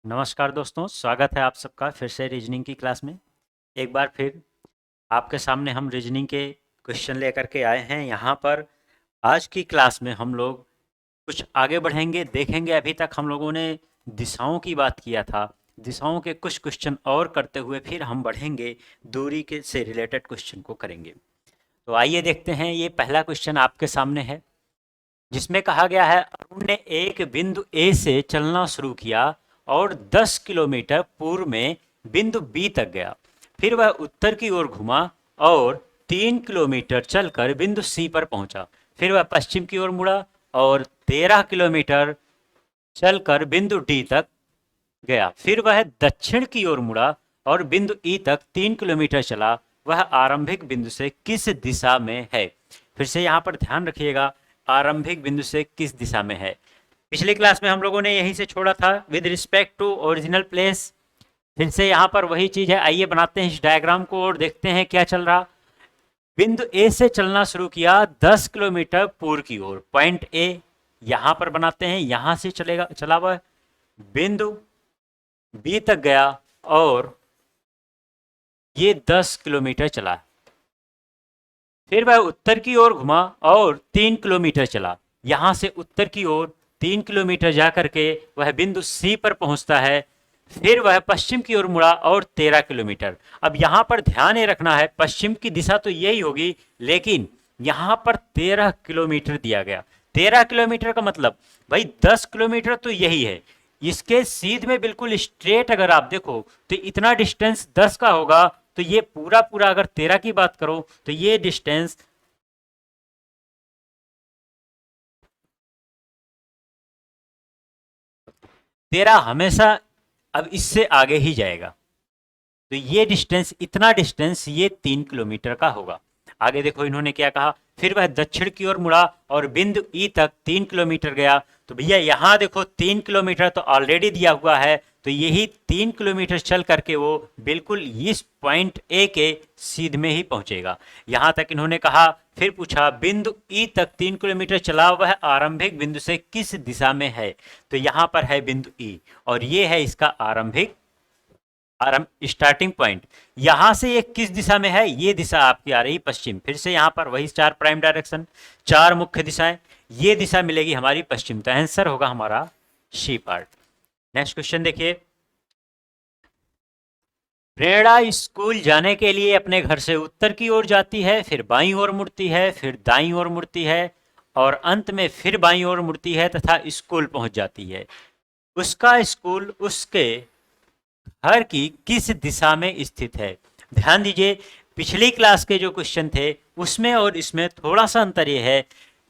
नमस्कार दोस्तों, स्वागत है आप सबका फिर से रीजनिंग की क्लास में। एक बार फिर आपके सामने हम रीजनिंग के क्वेश्चन लेकर के आए हैं। यहाँ पर आज की क्लास में हम लोग कुछ आगे बढ़ेंगे, देखेंगे। अभी तक हम लोगों ने दिशाओं की बात किया था। दिशाओं के कुछ क्वेश्चन और करते हुए फिर हम बढ़ेंगे, दूरी के से रिलेटेड क्वेश्चन को करेंगे। तो आइए देखते हैं। ये पहला क्वेश्चन आपके सामने है, जिसमें कहा गया है अरुण ने एक बिंदु ए से चलना शुरू किया और 10 किलोमीटर पूर्व में बिंदु बी तक गया। फिर वह उत्तर की ओर घुमा और 3 किलोमीटर चलकर बिंदु सी पर पहुंचा। फिर वह पश्चिम की ओर मुड़ा और 13 किलोमीटर चलकर बिंदु डी तक गया। फिर वह दक्षिण की ओर मुड़ा और बिंदु ई तक 3 किलोमीटर चला। वह आरंभिक बिंदु से किस दिशा में है? फिर से यहाँ पर ध्यान रखिएगा, आरंभिक बिंदु से किस दिशा में है। पिछली क्लास में हम लोगों ने यहीं से छोड़ा था, with respect to original place. फिर से यहाँ पर वही चीज है। आइए बनाते हैं इस डायग्राम को और देखते हैं क्या चल रहा। बिंदु ए से चलना शुरू किया 10 किलोमीटर पूर्व की ओर। पॉइंट ए यहाँ पर बनाते हैं, यहाँ से चलेगा चला वह बिंदु बी तक गया और ये 10 किलोमीटर चला। फिर वह उत्तर की ओर घुमा और 3 किलोमीटर चला। यहाँ से उत्तर की ओर 3 किलोमीटर जाकर के वह बिंदु सी पर पहुंचता है। फिर वह पश्चिम की ओर मुड़ा और 13 किलोमीटर। अब यहाँ पर ध्यान ये रखना है, पश्चिम की दिशा तो यही होगी, लेकिन यहाँ पर 13 किलोमीटर दिया गया। 13 किलोमीटर का मतलब भाई 10 किलोमीटर तो यही है। इसके सीध में बिल्कुल स्ट्रेट अगर आप देखो तो इतना डिस्टेंस 10 का होगा। तो ये पूरा पूरा अगर 13 की बात करो तो ये डिस्टेंस 13 हमेशा अब इससे आगे ही जाएगा। तो ये डिस्टेंस, इतना डिस्टेंस ये 3 किलोमीटर का होगा। आगे देखो इन्होंने क्या कहा। फिर वह दक्षिण की ओर मुड़ा और बिंदु ई तक 3 किलोमीटर गया। तो भैया यहाँ देखो 3 किलोमीटर तो ऑलरेडी दिया हुआ है, तो यही 3 किलोमीटर चल करके वो बिल्कुल इस पॉइंट ए के सीध में ही पहुंचेगा। यहाँ तक इन्होंने कहा। फिर पूछा बिंदु ई तक 3 किलोमीटर चला, वह आरंभिक बिंदु से किस दिशा में है? तो यहाँ पर है बिंदु ई और ये है इसका आरंभिक स्टार्टिंग पॉइंट। यहां से ये किस दिशा में है? ये दिशा आपकी आ रही पश्चिम। फिर से यहां पर वही 4 प्राइम डायरेक्शन, 4 मुख्य दिशाएं। ये दिशा मिलेगी हमारी पश्चिम। तो आंसर होगा हमारा सी पार्ट। नेक्स्ट क्वेश्चन देखिए। प्रेरणा स्कूल जाने के लिए अपने घर से उत्तर की ओर जाती है, फिर बाईं ओर मुड़ती है, फिर दाईं ओर मुड़ती है और अंत में फिर बाईं ओर मुड़ती है तथा स्कूल पहुंच जाती है। उसका स्कूल उसके घर की किस दिशा में स्थित है? ध्यान दीजिए, पिछली क्लास के जो क्वेश्चन थे उसमें और इसमें थोड़ा सा अंतर ये है।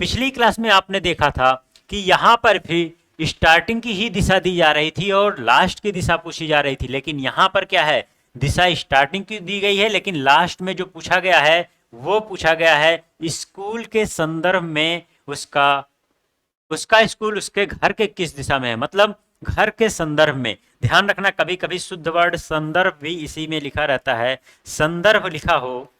पिछली क्लास में आपने देखा था कि यहाँ पर भी स्टार्टिंग की ही दिशा दी जा रही थी और लास्ट की दिशा पूछी जा रही थी, लेकिन यहाँ पर क्या है, दिशा स्टार्टिंग की दी गई है, लेकिन लास्ट में जो पूछा गया है वो पूछा गया है स्कूल के संदर्भ में उसका उसका स्कूल उसके घर के किस दिशा में है, मतलब घर के संदर्भ में। ध्यान रखना, कभी कभी शुद्ध वर्ड संदर्भ भी इसी में लिखा रहता है। संदर्भ लिखा हो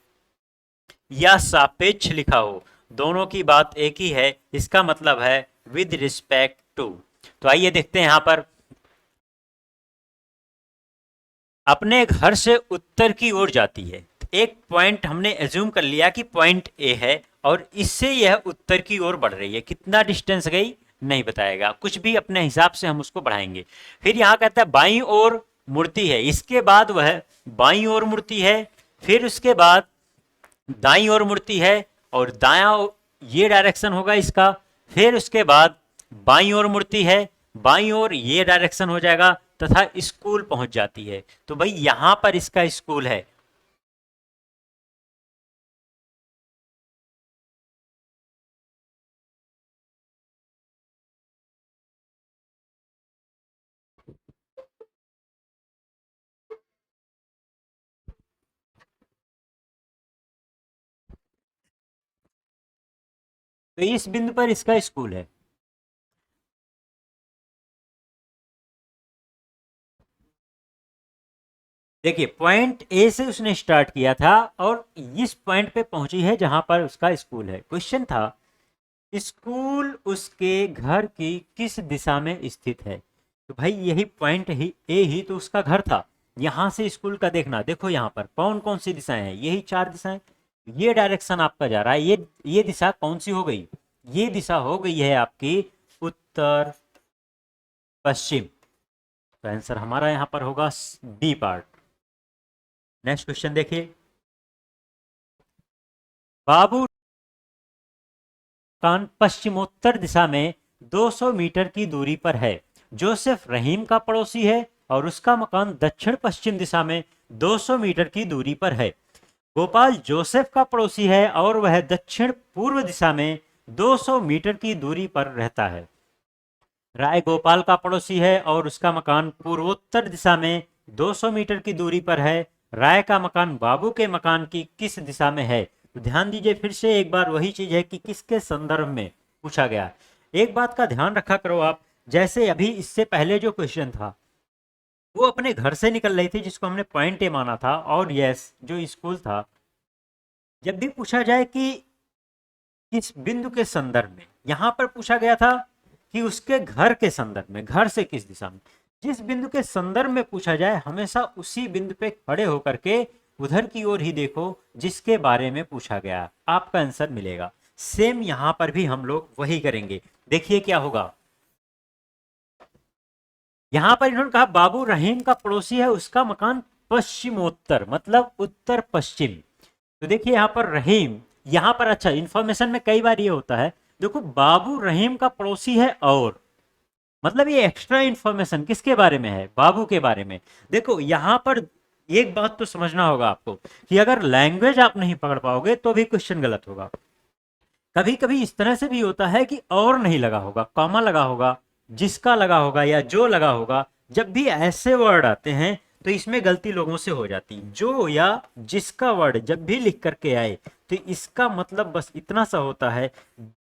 या सापेक्ष लिखा हो, दोनों की बात एक ही है। इसका मतलब है विद रिस्पेक्ट टू। तो आइए देखते हैं यहां पर। अपने घर से उत्तर की ओर जाती है। एक पॉइंट हमने एज्यूम कर लिया कि पॉइंट ए है और इससे यह उत्तर की ओर बढ़ रही है। कितना डिस्टेंस गई नहीं बताएगा, कुछ भी अपने हिसाब से हम उसको बढ़ाएंगे। फिर यहाँ कहता है बाईं ओर मुड़ती है, इसके बाद वह बाईं ओर मुड़ती है, फिर उसके बाद दाईं ओर मुड़ती है और दायां ये डायरेक्शन होगा इसका। फिर उसके बाद बाईं ओर मुड़ती है, बाईं ओर ये डायरेक्शन हो जाएगा तथा स्कूल पहुंच जाती है। तो भाई यहां पर इसका स्कूल है। तो इस बिंदु पर इसका स्कूल है। देखिए पॉइंट ए से उसने स्टार्ट किया था और इस पॉइंट पे पहुंची है जहां पर उसका स्कूल है। क्वेश्चन था स्कूल उसके घर की किस दिशा में स्थित है। तो भाई यही पॉइंट ही ए ही तो उसका घर था। यहाँ से स्कूल का देखना, देखो यहाँ पर कौन कौन सी दिशाएं हैं, यही चार दिशाएं। ये डायरेक्शन आपका जा रहा है, ये दिशा कौन सी हो गई, ये दिशा हो गई है आपकी उत्तर पश्चिम। तो आंसर हमारा यहाँ पर होगा डी पार्ट। नेक्स्ट क्वेश्चन देखिए, बाबू कान पश्चिमोत्तर दिशा में 200 मीटर की दूरी पर है। जोसेफ रहीम का पड़ोसी है और उसका मकान दक्षिण पश्चिम दिशा में 200 मीटर की दूरी पर है। गोपाल जोसेफ का पड़ोसी है और वह दक्षिण पूर्व दिशा में 200 मीटर की दूरी पर रहता है। राय गोपाल का पड़ोसी है और उसका मकान पूर्वोत्तर दिशा में 200 मीटर की दूरी पर है। राय का मकान बाबू के मकान की किस दिशा में है। तो ध्यान दीजिए, फिर से एक बार वही चीज है कि किसके संदर्भ में पूछा गया। एक बात का ध्यान रखा करो आप, जैसे अभी इससे पहले जो क्वेश्चन था वो अपने घर से निकल रही थी जिसको हमने पॉइंट ए माना था, और यस जो स्कूल था, जब भी पूछा जाए कि किस बिंदु के संदर्भ में, यहां पर पूछा गया था कि उसके घर के संदर्भ में, घर से किस दिशा में, जिस बिंदु के संदर्भ में पूछा जाए हमेशा उसी बिंदु पे खड़े होकर के उधर की ओर ही देखो जिसके बारे में पूछा गया, आपका आंसर मिलेगा। सेम यहां पर भी हम लोग वही करेंगे। देखिए क्या होगा, यहां पर इन्होंने कहा बाबू रहीम का पड़ोसी है, उसका मकान पश्चिमोत्तर मतलब उत्तर पश्चिम। तो देखिए यहाँ पर रहीम, यहाँ पर अच्छा इंफॉर्मेशन में कई बार ये होता है, देखो बाबू रहीम का पड़ोसी है और मतलब ये एक्स्ट्रा इंफॉर्मेशन किसके बारे में है, बाबू के बारे में। देखो यहाँ पर एक बात तो समझना होगा आपको कि अगर लैंग्वेज आप नहीं पकड़ पाओगे तो भी क्वेश्चन गलत होगा। कभी कभी इस तरह से भी होता है कि और नहीं लगा होगा, कॉमा लगा होगा, जिसका लगा होगा या जो लगा होगा। जब भी ऐसे वर्ड आते हैं तो इसमें गलती लोगों से हो जाती, जो या जिसका वर्ड जब भी लिख करके आए तो इसका मतलब बस इतना सा होता है,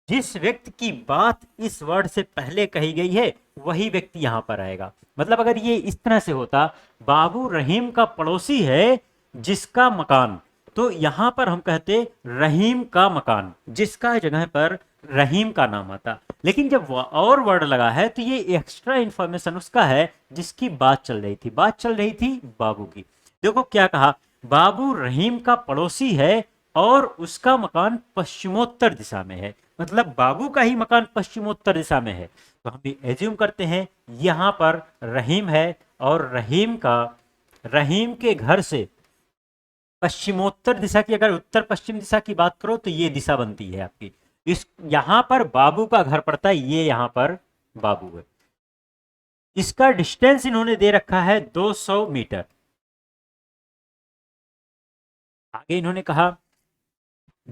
जिस व्यक्ति की बात इस वर्ड से पहले कही गई है वही व्यक्ति यहां पर आएगा। मतलब अगर ये इस तरह से होता, बाबू रहीम का पड़ोसी है जिसका मकान, तो यहां पर हम कहते रहीम का मकान, जिसका जगह पर रहीम का नाम आता। लेकिन जब और वर्ड लगा है तो ये एक्स्ट्रा इंफॉर्मेशन उसका है जिसकी बात चल रही थी, बात चल रही थी बाबू की। देखो क्या कहा, बाबू रहीम का पड़ोसी है और उसका मकान पश्चिमोत्तर दिशा में है, मतलब बाबू का ही मकान पश्चिमोत्तर दिशा में है। तो हम भी एज्यूम करते हैं यहां पर रहीम है और रहीम के घर से पश्चिमोत्तर दिशा की, अगर उत्तर पश्चिम दिशा की बात करो तो ये दिशा बनती है आपकी। इस यहां पर बाबू का घर पड़ता है, ये यहां पर बाबू है। इसका डिस्टेंस इन्होंने दे रखा है 200 मीटर। आगे इन्होंने कहा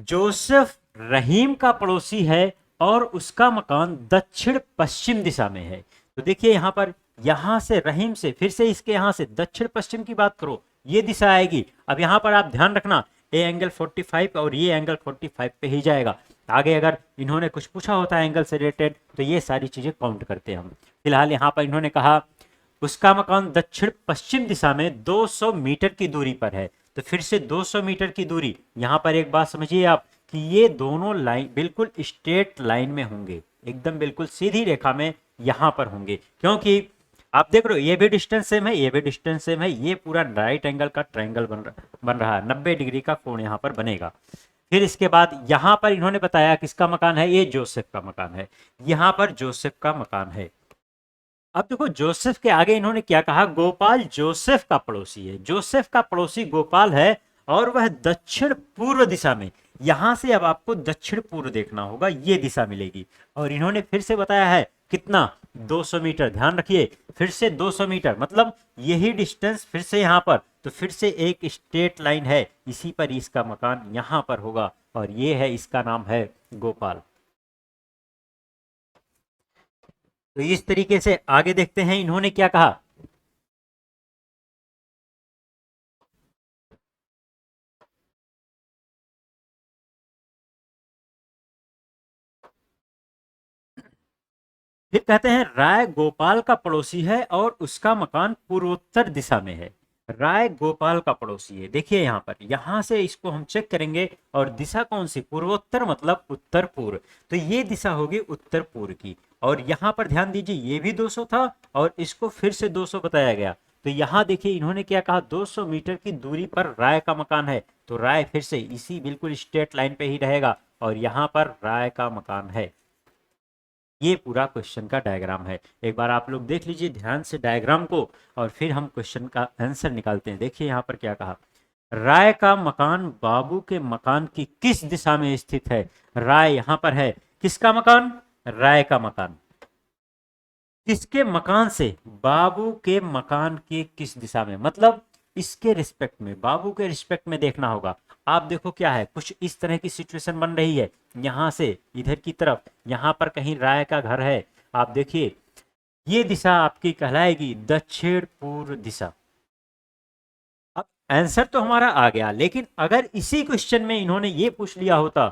जोसेफ रहीम का पड़ोसी है और उसका मकान दक्षिण पश्चिम दिशा में है। तो देखिए यहां पर, यहां से रहीम से फिर से इसके यहां से दक्षिण पश्चिम की बात करो, ये दिशा आएगी। अब यहां पर आप ध्यान रखना, ए एंगल 45 और ये एंगल 45 पे ही जाएगा। आगे अगर इन्होंने कुछ पूछा होता है एंगल से रिलेटेड तो ये सारी चीजें काउंट करते हैं हम। फिलहाल यहाँ पर इन्होंने कहा उसका मकान दक्षिण पश्चिम दिशा में 200 मीटर की दूरी पर है। तो फिर से 200 मीटर की दूरी, यहाँ पर एक बात समझिए आप कि ये दोनों लाइन बिल्कुल स्ट्रेट लाइन में होंगे, एकदम बिल्कुल सीधी रेखा में यहाँ पर होंगे, क्योंकि आप देख रहे हो ये भी डिस्टेंस सेम है, ये भी डिस्टेंस सेम है, ये पूरा राइट एंगल का ट्रायंगल बन रहा है, 90 डिग्री का कोण यहाँ पर बनेगा। फिर इसके बाद यहाँ पर इन्होंने बताया किसका मकान है, ये जोसेफ का मकान है, यहाँ पर जोसेफ का मकान है। अब देखो जोसेफ के आगे इन्होंने क्या कहा, गोपाल जोसेफ का पड़ोसी है, जोसेफ का पड़ोसी गोपाल है और वह दक्षिण पूर्व दिशा में, यहां से अब आपको दक्षिण पूर्व देखना होगा, ये दिशा मिलेगी। और इन्होंने फिर से बताया है कितना, 200 मीटर, ध्यान रखिए फिर से 200 मीटर, मतलब यही डिस्टेंस फिर से यहां पर, तो फिर से एक स्ट्रेट लाइन है, इसी पर इसका मकान यहां पर होगा और ये है, इसका नाम है गोपाल। तो इस तरीके से आगे देखते हैं इन्होंने क्या कहा। फिर कहते हैं राय गोपाल का पड़ोसी है और उसका मकान पूर्वोत्तर दिशा में है। राय गोपाल का पड़ोसी है। देखिए यहाँ पर, यहाँ से इसको हम चेक करेंगे और दिशा कौन सी, पूर्वोत्तर मतलब उत्तर पूर्व, तो ये दिशा होगी उत्तर पूर्व की। और यहाँ पर ध्यान दीजिए, ये भी 200 था और इसको फिर से 200 बताया गया। तो यहाँ देखिए इन्होंने क्या कहा, 200 मीटर की दूरी पर राय का मकान है, तो राय फिर से इसी बिल्कुल स्ट्रेट लाइन पे ही रहेगा और यहाँ पर राय का मकान है। ये पूरा क्वेश्चन का डायग्राम है। एक बार आप लोग देख लीजिए ध्यान से डायग्राम को और फिर हम क्वेश्चन का आंसर निकालते हैं। देखिए यहाँ पर क्या कहा, राय का मकान बाबू के मकान की किस दिशा में स्थित है। राय यहाँ पर है, किसका मकान, राय का मकान। किसके मकान से, बाबू के मकान के किस दिशा में, मतलब इसके रिस्पेक्ट में, बाबू के रिस्पेक्ट में देखना होगा। आप देखो क्या है, कुछ इस तरह की सिचुएशन बन रही है, यहां से इधर की तरफ, यहां पर कहीं राय का घर है। आप देखिए ये दिशा आपकी कहलाएगी दक्षिण पूर्व दिशा। अब आंसर तो हमारा आ गया, लेकिन अगर इसी क्वेश्चन में इन्होंने ये पूछ लिया होता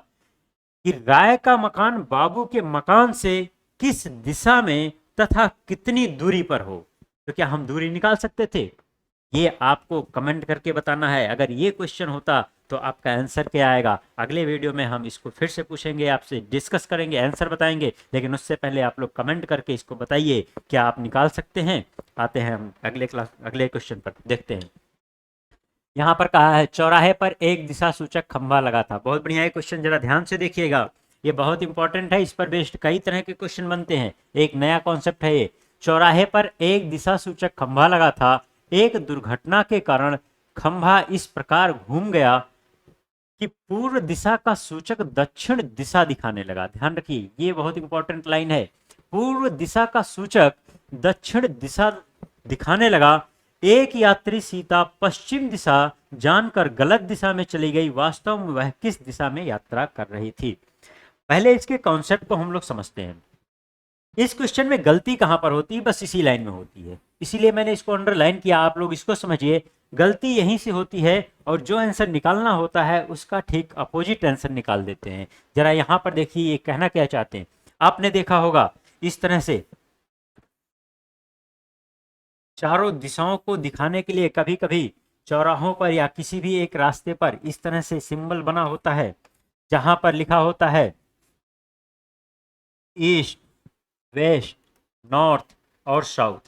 कि राय का मकान बाबू के मकान से किस दिशा में तथा कितनी दूरी पर हो, तो क्या हम दूरी निकाल सकते थे। ये आपको कमेंट करके बताना है। अगर ये क्वेश्चन होता तो आपका आंसर क्या आएगा। अगले वीडियो में हम इसको फिर से पूछेंगे, आपसे डिस्कस करेंगे, आंसर बताएंगे, लेकिन उससे पहले आप लोग कमेंट करके इसको बताइए क्या आप निकाल सकते हैं। आते हैं हम अगले क्वेश्चन पर, देखते हैं। यहाँ पर कहा है चौराहे पर एक दिशा सूचक खंभा लगा था। बहुत बढ़िया है क्वेश्चन, जरा ध्यान से देखिएगा, ये बहुत इंपॉर्टेंट है, इस पर बेस्ड कई तरह के क्वेश्चन बनते हैं, एक नया कॉन्सेप्ट है ये। चौराहे पर एक दिशा सूचक खंभा लगा था, एक दुर्घटना के कारण खंभा इस प्रकार घूम गया कि पूर्व दिशा का सूचक दक्षिण दिशा दिखाने लगा। ध्यान रखिए ये बहुत इंपॉर्टेंट लाइन है, पूर्व दिशा का सूचक दक्षिण दिशा दिखाने लगा। एक यात्री सीता पश्चिम दिशा जानकर गलत दिशा में चली गई, वास्तव में वह किस दिशा में यात्रा कर रही थी। पहले इसके कॉन्सेप्ट को हम लोग समझते हैं। इस क्वेश्चन में गलती कहां पर होती है, बस इसी लाइन में होती है, इसीलिए मैंने इसको अंडरलाइन किया। आप लोग इसको समझिए, गलती यहीं से होती है और जो आंसर निकालना होता है उसका ठीक अपोजिट आंसर निकाल देते हैं। जरा यहां पर देखिए ये कहना क्या चाहते हैं। आपने देखा होगा इस तरह से चारों दिशाओं को दिखाने के लिए कभी कभी चौराहों पर या किसी भी एक रास्ते पर इस तरह से सिंबल बना होता है, जहां पर लिखा होता है ईस्ट, वेस्ट, नॉर्थ और साउथ,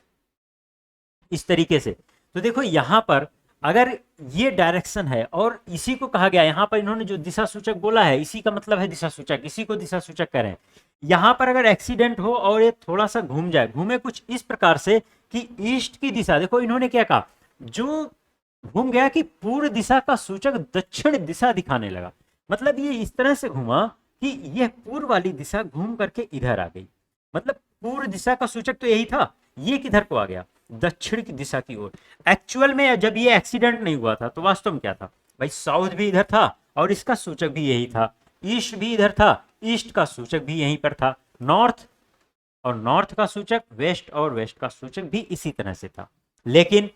इस तरीके से। तो देखो यहां पर अगर ये डायरेक्शन है और इसी को कहा गया, यहां पर इन्होंने जो दिशा सूचक बोला है इसी का मतलब है दिशा सूचक, इसी को दिशा सूचक कह रहे हैं। यहां पर अगर एक्सीडेंट हो और ये थोड़ा सा घूम जाए, घूमे कुछ इस प्रकार से कि ईस्ट की दिशा, देखो इन्होंने क्या कहा, जो घूम गया कि पूर्व दिशा का सूचक दक्षिण दिशा दिखाने लगा, मतलब ये इस तरह से घूमा कि यह पूर्व वाली दिशा घूम करके इधर आ गई, मतलब पूर्व दिशा का सूचक तो यही था, ये किधर को आ गया, दक्षिण की दिशा की ओर। एक्चुअल में जब ये एक्सीडेंट नहीं हुआ था तो वास्तव में क्या था भाई, साउथ भी इधर था और इसका सूचक भी यही था, ईस्ट भी इधर था, ईस्ट का सूचक भी यहीं पर था, नॉर्थ और नॉर्थ का सूचक, वेस्ट और वेस्ट का सूचक भी इसी तरह से था। लेकिन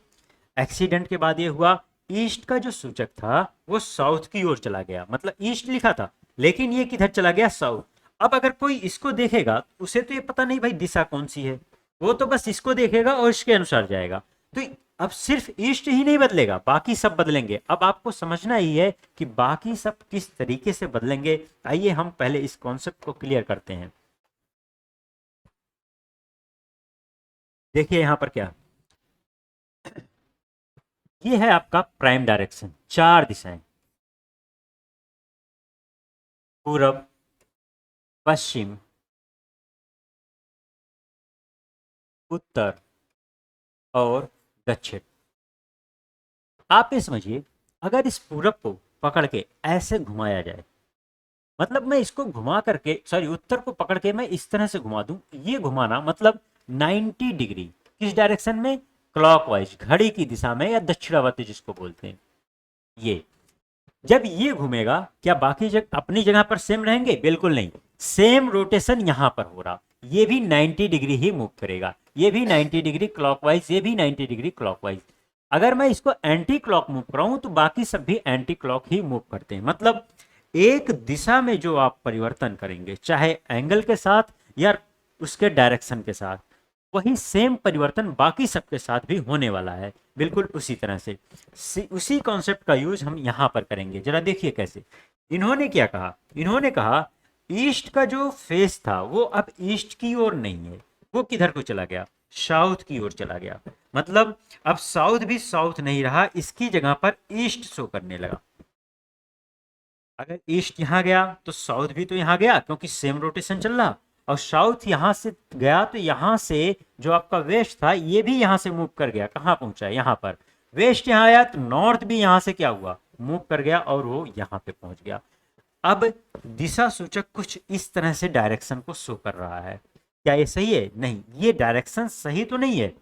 एक्सीडेंट के बाद ये हुआ, ईस्ट का जो सूचक था वो साउथ की ओर चला गया, मतलब ईस्ट लिखा था लेकिन ये किधर चला गया, साउथ। अब अगर कोई इसको देखेगा उसे तो ये पता नहीं भाई दिशा कौन सी है, वो तो बस इसको देखेगा और इसके अनुसार जाएगा। तो अब सिर्फ ईस्ट ही नहीं बदलेगा, बाकी सब बदलेंगे। अब आपको समझना ही है कि बाकी सब किस तरीके से बदलेंगे। आइए हम पहले इस कॉन्सेप्ट को क्लियर करते हैं। देखिए यहां पर क्या, ये है आपका प्राइम डायरेक्शन, चार दिशाएं, पूरब, पश्चिम, उत्तर और दक्षिण। आप ये समझिए अगर इस पूरब को पकड़ के ऐसे घुमाया जाए, मतलब मैं इसको घुमा करके, सॉरी उत्तर को पकड़ के मैं इस तरह से घुमा दूं, ये घुमाना मतलब 90 डिग्री, किस डायरेक्शन में, क्लॉकवाइज, घड़ी की दिशा में या दक्षिणावर्ती जिसको बोलते हैं। ये जब ये घूमेगा क्या बाकी जगह अपनी जगह पर सेम रहेंगे, बिल्कुल नहीं, सेम रोटेशन यहां पर हो रहा, ये भी 90 डिग्री ही मूव करेगा, ये भी 90 डिग्री क्लॉकवाइज, ये भी 90 डिग्री क्लॉकवाइज। अगर मैं इसको एंटी क्लॉक मूव कराऊं तो बाकी सब भी एंटी क्लॉक ही मूव करते हैं। मतलब एक दिशा में जो आप परिवर्तन करेंगे, चाहे एंगल के साथ या उसके डायरेक्शन के साथ, वही सेम परिवर्तन बाकी सबके साथ भी होने वाला है, बिल्कुल उसी तरह से। उसी कॉन्सेप्ट का यूज हम यहाँ पर करेंगे। जरा देखिए कैसे। इन्होंने क्या कहा, इन्होंने कहा ईस्ट का जो फेस था वो अब ईस्ट की ओर नहीं है, वो किधर को चला गया, साउथ की ओर चला गया। मतलब अब साउथ भी साउथ नहीं रहा, इसकी जगह पर ईस्ट शो करने लगा। अगर ईस्ट यहाँ गया तो साउथ भी तो यहाँ गया, क्योंकि सेम रोटेशन चल रहा। और साउथ यहाँ से गया तो यहाँ से जो आपका वेस्ट था ये भी यहाँ से मूव कर गया, कहाँ पहुंचा है, यहाँ पर। वेस्ट यहाँ आया तो नॉर्थ भी यहाँ से क्या हुआ, मूव कर गया और वो यहाँ पे पहुंच गया। अब दिशा सूचक कुछ इस तरह से डायरेक्शन को शो कर रहा है। क्या ये सही है? नहीं, ये डायरेक्शन सही तो नहीं है,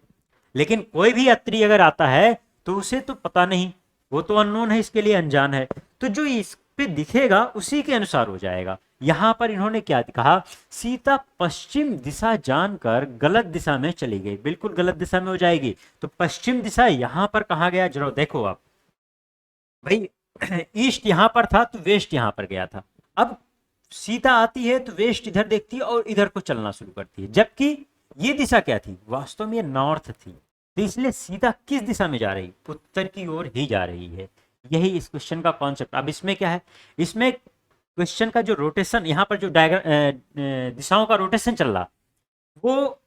लेकिन कोई भी यात्री अगर आता है तो उसे तो पता नहीं, वो तो अननोन है, इसके लिए अनजान है। तो जो इस पे दिखेगा उसी के अनुसार हो जाएगा। यहां पर इन्होंने क्या कहा, सीता पश्चिम दिशा जानकर गलत दिशा में चली गई, बिल्कुल गलत दिशा में हो जाएगी। तो पश्चिम दिशा यहां पर कहा गया, जरा देखो आप भाई, ईस्ट यहां पर था तो वेस्ट यहां पर गया था। अब सीता आती है तो वेस्ट इधर देखती है और इधर को चलना शुरू करती है, जबकि ये दिशा क्या थी, वास्तव में ये नॉर्थ थी। तो इसलिए सीता किस दिशा में जा रही, उत्तर की ओर ही जा रही है। यही इस क्वेश्चन का कॉन्सेप्ट। अब इसमें क्या है, इसमें क्वेश्चन का जो रोटेशन यहाँ पर जो दिशाओं का रोटेशन चल रहा, वो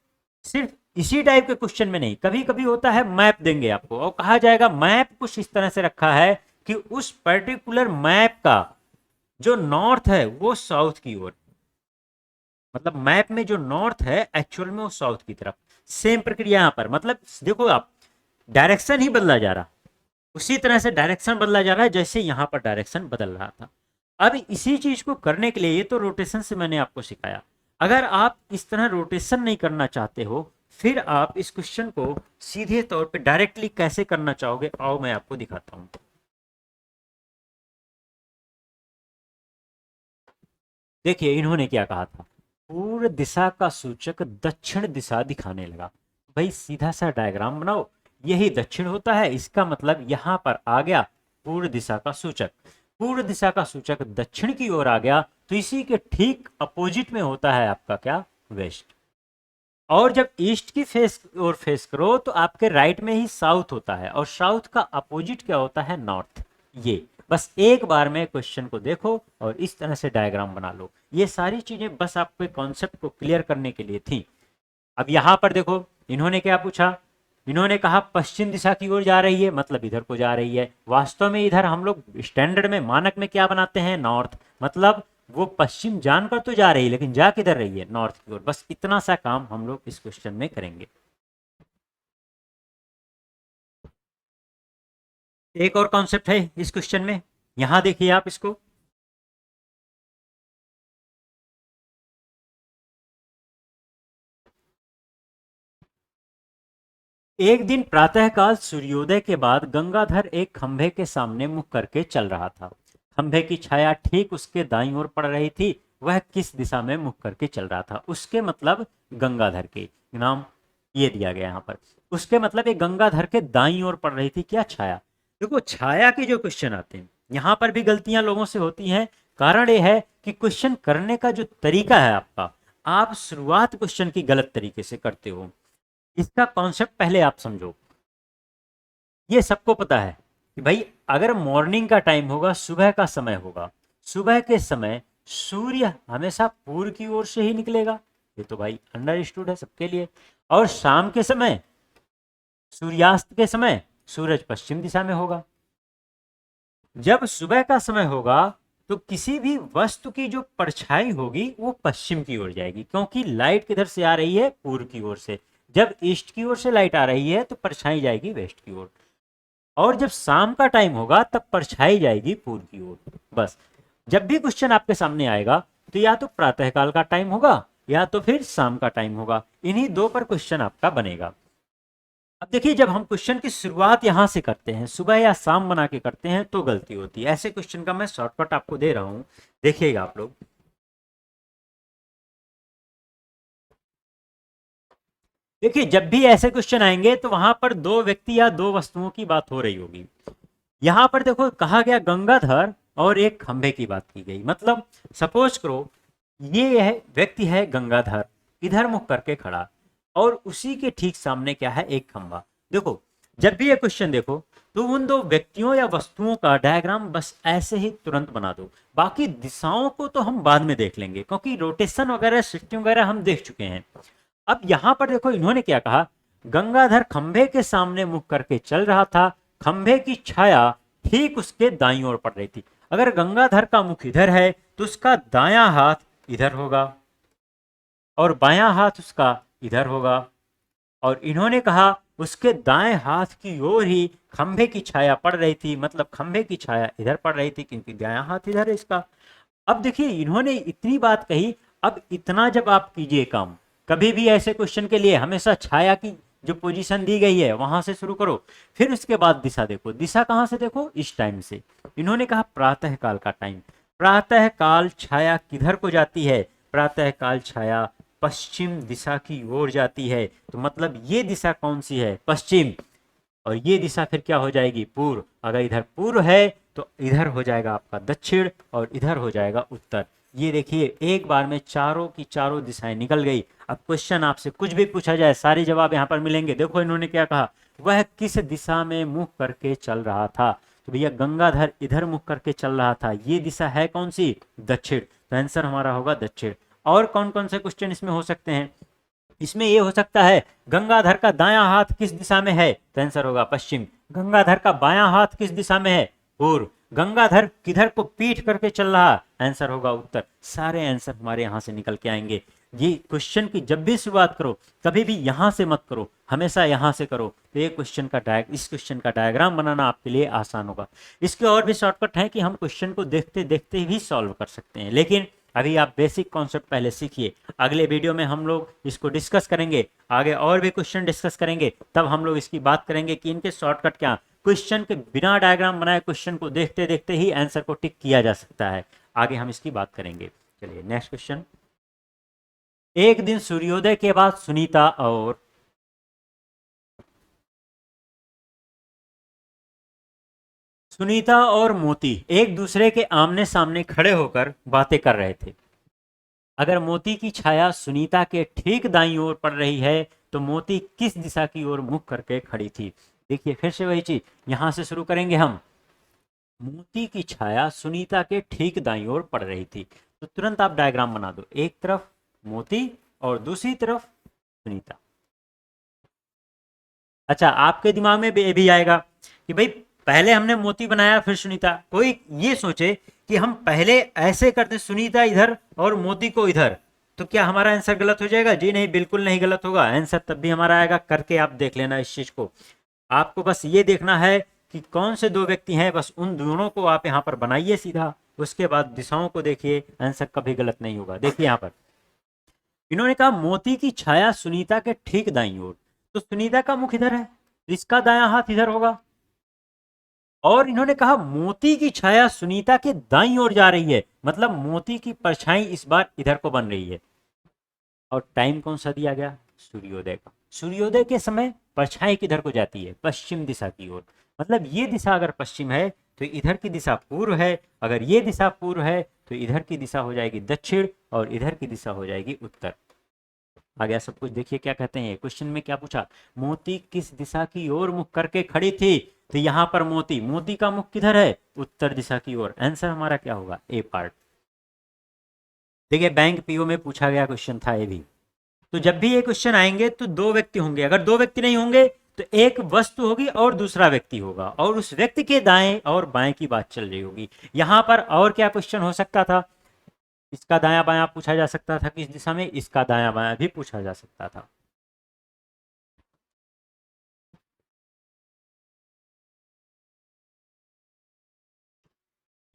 सिर्फ इसी टाइप के क्वेश्चन में नहीं, कभी कभी होता है मैप देंगे आपको और कहा जाएगा मैप कुछ इस तरह से रखा है कि उस पर्टिकुलर मैप का जो नॉर्थ है वो साउथ की ओर, मतलब मैप में जो नॉर्थ है एक्चुअल में वो साउथ की तरफ। सेम प्रक्रिया यहाँ पर, मतलब देखो आप, डायरेक्शन ही बदला जा रहा, उसी तरह से डायरेक्शन बदला जा रहा है जैसे यहाँ पर डायरेक्शन बदल रहा था। अब इसी चीज को करने के लिए, ये तो रोटेशन से मैंने आपको सिखाया, अगर आप इस तरह रोटेशन नहीं करना चाहते हो फिर आप इस क्वेश्चन को सीधे तौर पे डायरेक्टली कैसे करना चाहोगे, आओ मैं आपको दिखाता हूं। देखिए इन्होंने क्या कहा था, पूर्व दिशा का सूचक दक्षिण दिशा दिखाने लगा। भाई सीधा सा डायग्राम बनाओ, यही दक्षिण होता है, इसका मतलब यहां पर आ गया पूर्व दिशा का सूचक। पूर्व दिशा का सूचक दक्षिण की ओर आ गया तो इसी के ठीक अपोजिट में होता है आपका क्या, वेस्ट। और जब ईस्ट की फेस और फेस करो तो आपके राइट में ही साउथ होता है, और साउथ का अपोजिट क्या होता है, नॉर्थ। ये बस एक बार में क्वेश्चन को देखो और इस तरह से डायग्राम बना लो। ये सारी चीजें बस आपके कॉन्सेप्ट को क्लियर करने के लिए थी। अब यहां पर देखो इन्होंने क्या पूछा, इन्होंने कहा पश्चिम दिशा की ओर जा रही है, मतलब इधर को जा रही है। वास्तव में इधर हम लोग स्टैंडर्ड में मानक में क्या बनाते हैं, नॉर्थ, मतलब वो पश्चिम जानकर तो जा रही है लेकिन जा किधर रही है, नॉर्थ की ओर। बस इतना सा काम हम लोग इस क्वेश्चन में करेंगे। एक और कॉन्सेप्ट है इस क्वेश्चन में, यहां देखिए आप इसको। एक दिन प्रातःकाल सूर्योदय के बाद गंगाधर एक खंभे के सामने मुख करके चल रहा था। खंभे की छाया ठीक उसके दाईं ओर पड़ रही थी। वह किस दिशा में मुख करके चल रहा था, उसके मतलब गंगाधर के नाम ये दिया गया यहाँ पर। उसके मतलब ये गंगाधर के दाईं ओर पड़ रही थी क्या, छाया। देखो छाया के जो क्वेश्चन आते हैं यहाँ पर भी गलतियां लोगों से होती हैं। कारण ये है कि क्वेश्चन करने का जो तरीका है आपका, आप शुरुआत क्वेश्चन की गलत तरीके से करते हो। इसका कॉन्सेप्ट पहले आप समझो। ये सबको पता है कि भाई अगर मॉर्निंग का टाइम होगा, सुबह का समय होगा, सुबह के समय सूर्य हमेशा पूर्व की ओर से ही निकलेगा, ये तो भाई अंडरस्टूड है सबके लिए। और शाम के समय, सूर्यास्त के समय सूरज पश्चिम दिशा में होगा। जब सुबह का समय होगा तो किसी भी वस्तु की जो परछाई होगी वो पश्चिम की ओर जाएगी, क्योंकि लाइट किधर से आ रही है, पूर्व की ओर से। जब ईस्ट की ओर से लाइट आ रही है तो परछाई जाएगी वेस्ट की ओर। और जब शाम का टाइम होगा तब परछाई जाएगी पूर्व की ओर। बस जब भी क्वेश्चन आपके सामने आएगा तो या तो प्रातःकाल का टाइम होगा या तो फिर शाम का टाइम होगा, इन्हीं दो पर क्वेश्चन आपका बनेगा। अब देखिए जब हम क्वेश्चन की शुरुआत यहां से करते हैं, सुबह या शाम बना के करते हैं तो गलती होती है। ऐसे क्वेश्चन का मैं शॉर्टकट आपको दे रहा हूं, देखिएगा आप लोग। देखिए जब भी ऐसे क्वेश्चन आएंगे तो वहां पर दो व्यक्ति या दो वस्तुओं की बात हो रही होगी। यहां पर देखो कहा गया गंगाधर और एक खंभे की बात की गई। मतलब सपोज करो ये है व्यक्ति है गंगाधर, इधर मुख करके खड़ा, और उसी के ठीक सामने क्या है, एक खंभा। देखो जब भी ये क्वेश्चन देखो तो उन दो व्यक्तियों या वस्तुओं का डायग्राम बस ऐसे ही तुरंत बना दो। बाकी दिशाओं को तो हम बाद में देख लेंगे, क्योंकि रोटेशन वगैरह शिफ्टिंग वगैरह हम देख चुके हैं। अब यहां पर देखो इन्होंने क्या कहा, गंगाधर खंभे के सामने मुख करके चल रहा था, खंभे की छाया ठीक उसके दाईं ओर पड़ रही थी। अगर गंगाधर का मुख इधर है तो उसका दायां हाथ इधर होगा और बायां हाथ उसका इधर होगा। और इन्होंने कहा उसके दाएं हाथ की ओर ही खंभे की छाया पड़ रही थी, मतलब खंभे की छाया इधर पड़ रही थी क्योंकि दायां हाथ इधर है इसका। अब देखिए इन्होंने इतनी बात कही, अब इतना जब आप कीजिए काम, कभी भी ऐसे क्वेश्चन के लिए हमेशा छाया की जो पोजीशन दी गई है वहां से शुरू करो, फिर उसके बाद दिशा देखो। दिशा कहां से देखो, इस टाइम से। इन्होंने कहा प्रातः काल का टाइम, प्रातः काल छाया किधर को जाती है, प्रातः काल छाया पश्चिम दिशा की ओर जाती है। तो मतलब ये दिशा कौन सी है, पश्चिम, और ये दिशा फिर क्या हो जाएगी, पूर्व। अगर इधर पूर्व है तो इधर हो जाएगा आपका दक्षिण और इधर हो जाएगा उत्तर। ये देखिए एक बार में चारों की चारों दिशाएं निकल गई। अब क्वेश्चन आपसे कुछ भी पूछा जाए सारे जवाब यहाँ पर मिलेंगे। देखो इन्होंने क्या कहा, वह किस दिशा में मुख करके चल रहा था। तो भैया गंगाधर इधर मुख करके चल रहा था, ये दिशा है कौन सी, दक्षिण। तो आंसर हमारा होगा दक्षिण। और कौन कौन से क्वेश्चन इसमें हो सकते हैं, इसमें ये हो सकता है गंगाधर का दायां हाथ किस दिशा में है, तो आंसर होगा पश्चिम। गंगाधर का बायां हाथ किस दिशा में है, पूर्व। गंगाधर किधर को पीठ करके चल रहा, आंसर होगा उत्तर। सारे आंसर हमारे यहां से निकल के आएंगे। ये क्वेश्चन की जब भी शुरुआत करो कभी भी यहां से मत करो, हमेशा यहां से करो। तो ये क्वेश्चन का इस क्वेश्चन का डायग्राम बनाना आपके लिए आसान होगा। इसके और भी शॉर्टकट है कि हम क्वेश्चन को देखते देखते भी सॉल्व कर सकते हैं, लेकिन अभी आप बेसिक कॉन्सेप्ट पहले सीखिए। अगले वीडियो में हम लोग इसको डिस्कस करेंगे, आगे और भी क्वेश्चन डिस्कस करेंगे, तब हम लोग इसकी बात करेंगे कि इनके शॉर्टकट क्या। क्वेश्चन के बिना डायग्राम बनाए क्वेश्चन को देखते देखते ही आंसर को टिक किया जा सकता है। आगे हम इसकी बात करेंगे। चलिए नेक्स्ट क्वेश्चन। एक दिन सूर्योदय के बाद सुनीता और मोती एक दूसरे के आमने सामने खड़े होकर बातें कर रहे थे। अगर मोती की छाया सुनीता के ठीक दाईं ओर पड़ रही है तो मोती किस दिशा की ओर मुख करके खड़ी थी। देखिए फिर से वही चीज यहां से शुरू करेंगे हम। मोती की छाया सुनीता के ठीक दाईं ओर पड़ रही थी, तो तुरंत आप डायग्राम बना दो, एक तरफ मोती और दूसरी तरफ सुनीता। अच्छा आपके दिमाग में भी भी आएगा कि भाई पहले हमने मोती बनाया फिर सुनीता। कोई ये सोचे कि हम पहले ऐसे करते सुनीता इधर और मोती को इधर, तो क्या हमारा आंसर गलत हो जाएगा? जी नहीं, बिल्कुल नहीं गलत होगा। आंसर तब भी हमारा आएगा। करके आप देख लेना इस चीज को। आपको बस ये देखना है कि कौन से दो व्यक्ति हैं, बस उन दोनों को आप यहाँ पर बनाइए सीधा, उसके बाद दिशाओं को देखिए, आंसर कभी गलत नहीं होगा। देखिए यहाँ पर इन्होंने कहा मोती की छाया सुनीता के ठीक दाईं ओर, तो सुनीता का मुख इधर है, इसका दायां हाथ इधर होगा। और इन्होंने कहा मोती की छाया सुनीता के दाईं ओर जा रही है, मतलब मोती की परछाई इस बार इधर को बन रही है। और टाइम कौन सा दिया गया, सूर्योदय का। सूर्योदय के समय परछाई किधर को जाती है, पश्चिम दिशा की ओर। मतलब ये दिशा अगर पश्चिम है तो इधर की दिशा पूर्व है, अगर ये दिशा पूर्व है तो इधर की दिशा हो जाएगी दक्षिण और इधर की दिशा हो जाएगी उत्तर। आ गया सब कुछ। देखिए क्या कहते हैं क्वेश्चन में, क्या पूछा, मोती किस दिशा की ओर मुख करके खड़ी थी। तो यहां पर मोती का मुख किधर है, उत्तर दिशा की ओर। आंसर हमारा क्या होगा, ए पार्ट। देखिए बैंक पीओ में पूछा गया क्वेश्चन था ये भी। तो जब भी ये क्वेश्चन आएंगे तो दो व्यक्ति होंगे, अगर दो व्यक्ति नहीं होंगे तो एक वस्तु होगी और दूसरा व्यक्ति होगा, और उस व्यक्ति के दाएं और बाएं की बात चल रही होगी। यहां पर और क्या क्वेश्चन हो सकता था, इसका दायां बायां पूछा जा सकता था किस दिशा में, इसका दायां बायां भी पूछा जा सकता था।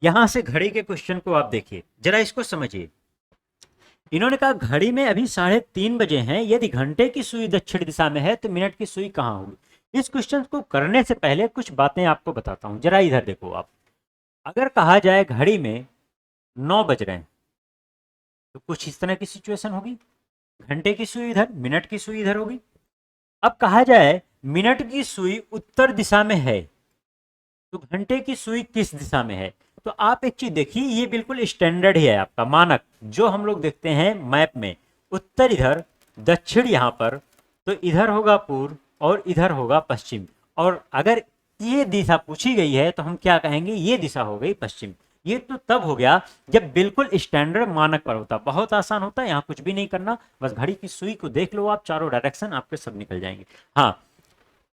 यहां से घड़ी के क्वेश्चन को आप देखिए, जरा इसको समझिए। इन्होंने कहा घड़ी में अभी 3:30 बजे हैं, यदि घंटे की सुई दक्षिण दिशा में है तो मिनट की सुई कहां होगी। इस क्वेश्चन को करने से पहले कुछ बातें आपको बताता हूं, जरा इधर देखो आप। अगर कहा जाए घड़ी में 9 बज रहे हैं तो कुछ इस तरह की सिचुएशन होगी, घंटे की सुई इधर, मिनट की सुई इधर होगी। अब कहा जाए मिनट की सुई उत्तर दिशा में है तो घंटे की सुई किस दिशा में है। तो आप एक चीज देखिए, ये बिल्कुल स्टैंडर्ड ही है आपका मानक जो हम लोग देखते हैं मैप में। उत्तर इधर, दक्षिण यहां पर तो इधर होगा पूर्व और इधर होगा पश्चिम। और अगर ये दिशा पूछी गई है तो हम क्या कहेंगे, ये दिशा हो गई पश्चिम। ये तो तब हो गया जब बिल्कुल स्टैंडर्ड मानक पर होता। बहुत आसान होता है, यहाँ कुछ भी नहीं करना, बस घड़ी की सुई को देख लो आप, चारों डायरेक्शन आपके सब निकल जाएंगे। हाँ,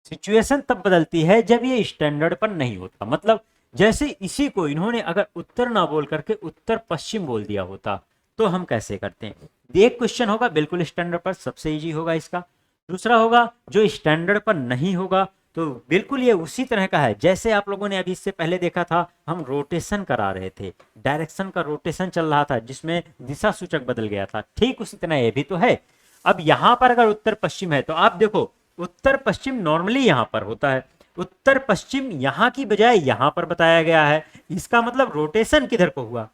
सिचुएशन तब बदलती है जब ये स्टैंडर्ड पर नहीं होता। मतलब जैसे इसी को इन्होंने अगर उत्तर ना बोल करके उत्तर पश्चिम बोल दिया होता तो हम कैसे करते हैं। एक क्वेश्चन होगा बिल्कुल स्टैंडर्ड पर, सबसे इजी होगा इसका। दूसरा होगा जो स्टैंडर्ड पर नहीं होगा, तो बिल्कुल ये उसी तरह का है जैसे आप लोगों ने अभी इससे पहले देखा था, हम रोटेशन करा रहे थे, डायरेक्शन का रोटेशन चल रहा था जिसमें दिशा सूचक बदल गया था, ठीक उसी तरह ये भी तो है। अब यहां पर अगर उत्तर पश्चिम है तो आप देखो उत्तर पश्चिम नॉर्मली यहां पर होता है, उत्तर पश्चिम यहां की बजाय यहां पर बताया गया है। इसका मतलब रोटेशन किधर को हुआ,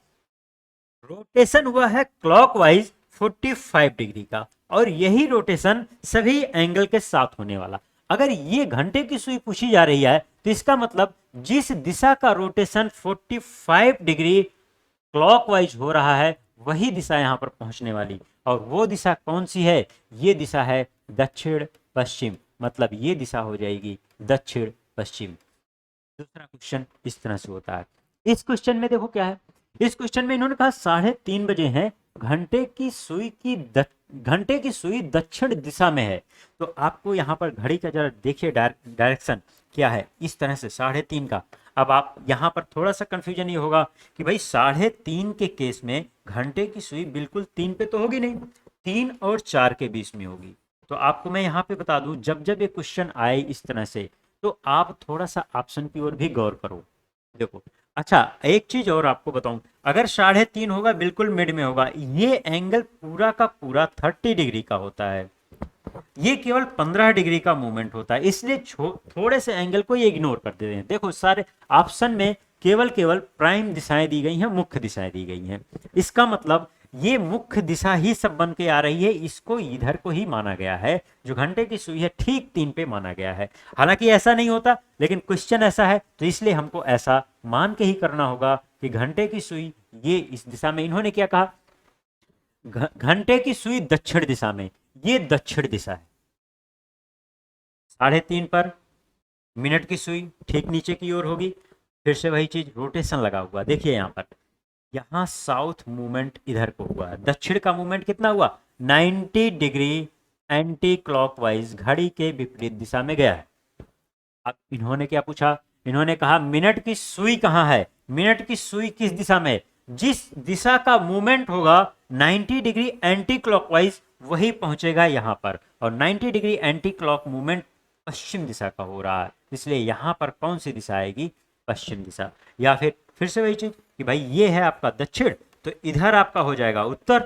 रोटेशन हुआ है क्लॉकवाइज 45 डिग्री का, और यही रोटेशन सभी एंगल के साथ होने वाला। अगर ये घंटे की सुई पूछी जा रही है तो इसका मतलब जिस दिशा का रोटेशन 45 डिग्री क्लॉकवाइज हो रहा है वही दिशा यहां पर पहुंचने वाली, और वो दिशा कौन सी है, ये दिशा है दक्षिण पश्चिम। मतलब ये दिशा हो जाएगी दक्षिण पश्चिम। दूसरा क्वेश्चन इस तरह से होता है। इस क्वेश्चन में देखो क्या है, इस क्वेश्चन में इन्होंने कहा 3:30 बजे हैं, घंटे की सुई दक्षिण दिशा में है। तो आपको यहाँ पर घड़ी का जरा देखिए डायरेक्शन क्या है, इस तरह से 3:30 का। अब आप यहाँ पर थोड़ा सा कंफ्यूजन ये होगा कि भाई 3:30 के केस में घंटे की सुई बिल्कुल 3 पे तो होगी नहीं, 3 और 4 के बीच में होगी। तो आपको मैं यहाँ पे बता दूं, जब जब ये क्वेश्चन आए इस तरह से तो आप थोड़ा सा ऑप्शन की ओर भी गौर करो। देखो, अच्छा एक चीज और आपको बताऊं, अगर 3:30 होगा बिल्कुल मिड में होगा, ये एंगल पूरा का पूरा 30 डिग्री का होता है, ये केवल 15 डिग्री का मूवमेंट होता है, इसलिए थोड़े से एंगल को ये इग्नोर कर देते हैं। देखो सारे ऑप्शन में केवल केवल प्राइम दिशाएं दी गई हैं, मुख्य दिशाएं दी गई हैं। इसका मतलब ये मुख्य दिशा ही सब बन के आ रही है, इसको इधर को ही माना गया है, जो घंटे की सुई है ठीक 3 पे माना गया है। हालांकि ऐसा नहीं होता, लेकिन क्वेश्चन ऐसा है तो इसलिए हमको ऐसा मान के ही करना होगा कि घंटे की सुई ये इस दिशा में। इन्होंने क्या कहा, घंटे की सुई दक्षिण दिशा में, ये दक्षिण दिशा है। 3:30 पर मिनट की सुई ठीक नीचे की ओर होगी, फिर से वही चीज रोटेशन लगा हुआ। देखिए यहाँ पर, यहाँ साउथ मूवमेंट इधर को हुआ है, दक्षिण का मूवमेंट कितना हुआ 90 डिग्री एंटी क्लॉकवाइज घड़ी के विपरीत दिशा में गया है। अब इन्होंने क्या पूछा, इन्होंने कहा मिनट की सुई कहाँ है, मिनट की सुई किस दिशा में, जिस दिशा का मूवमेंट होगा 90 डिग्री एंटी क्लॉकवाइज वही पहुंचेगा यहाँ पर, और 90 डिग्री एंटी क्लॉक मूवमेंट पश्चिम दिशा का हो रहा है, इसलिए यहाँ पर कौन सी दिशा आएगी, पश्चिम दिशा। या फिर से वही चीज कि भाई ये है आपका दक्षिण, तो इधर आपका हो जाएगा उत्तर,